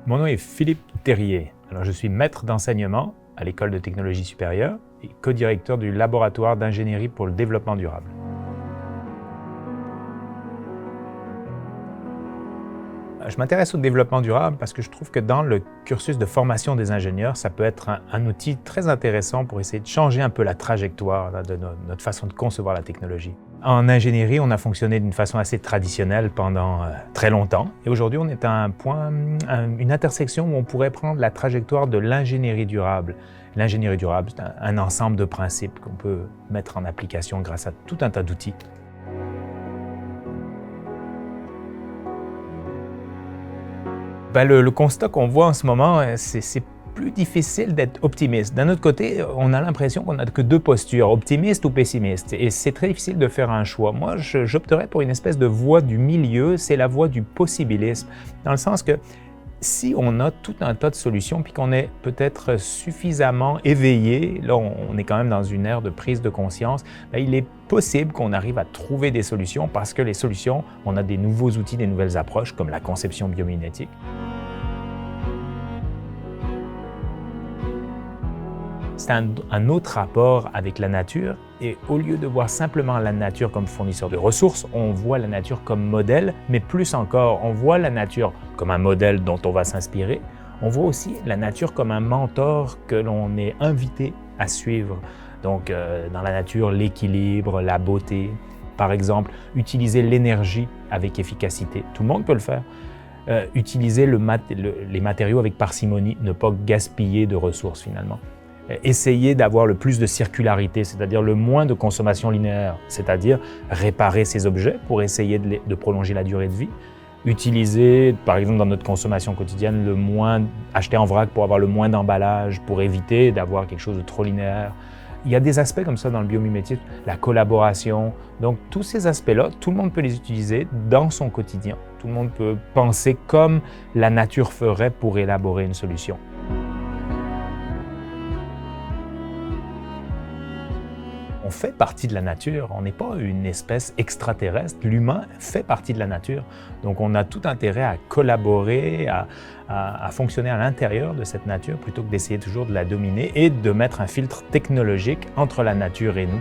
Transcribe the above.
Mon nom est Philippe Terrier. Alors, je suis maître d'enseignement à l'École de technologie supérieure et co-directeur du laboratoire d'ingénierie pour le développement durable. Je m'intéresse au développement durable parce que je trouve que dans le cursus de formation des ingénieurs, ça peut être un outil très intéressant pour essayer de changer un peu la trajectoire de notre façon de concevoir la technologie. En ingénierie, on a fonctionné d'une façon assez traditionnelle pendant très longtemps. Et aujourd'hui, on est à un point, une intersection où on pourrait prendre la trajectoire de l'ingénierie durable. L'ingénierie durable, c'est un ensemble de principes qu'on peut mettre en application grâce à tout un tas d'outils. Le constat qu'on voit en ce moment, c'est plus difficile d'être optimiste. D'un autre côté, on a l'impression qu'on n'a que deux postures, optimiste ou pessimiste, et c'est très difficile de faire un choix. Moi, j'opterais pour une espèce de voie du milieu, c'est la voie du possibilisme, dans le sens que si on a tout un tas de solutions, puis qu'on est peut-être suffisamment éveillé, là on est quand même dans une ère de prise de conscience, il est possible qu'on arrive à trouver des solutions parce que les solutions, on a des nouveaux outils, des nouvelles approches comme la conception biomimétique. C'est un autre rapport avec la nature et au lieu de voir simplement la nature comme fournisseur de ressources, on voit la nature comme modèle, mais plus encore, on voit la nature comme un modèle dont on va s'inspirer. On voit aussi la nature comme un mentor que l'on est invité à suivre. Donc dans la nature, l'équilibre, la beauté. Par exemple, utiliser l'énergie avec efficacité. Tout le monde peut le faire. Utiliser les matériaux avec parcimonie, ne pas gaspiller de ressources finalement. Essayer d'avoir le plus de circularité, c'est-à-dire le moins de consommation linéaire, c'est-à-dire réparer ces objets pour essayer de prolonger la durée de vie. Utiliser, par exemple dans notre consommation quotidienne, acheter en vrac pour avoir le moins d'emballage, pour éviter d'avoir quelque chose de trop linéaire. Il y a des aspects comme ça dans le biomimétisme, la collaboration. Donc tous ces aspects-là, tout le monde peut les utiliser dans son quotidien. Tout le monde peut penser comme la nature ferait pour élaborer une solution. On fait partie de la nature, on n'est pas une espèce extraterrestre, l'humain fait partie de la nature. Donc on a tout intérêt à collaborer, à fonctionner à l'intérieur de cette nature plutôt que d'essayer toujours de la dominer et de mettre un filtre technologique entre la nature et nous.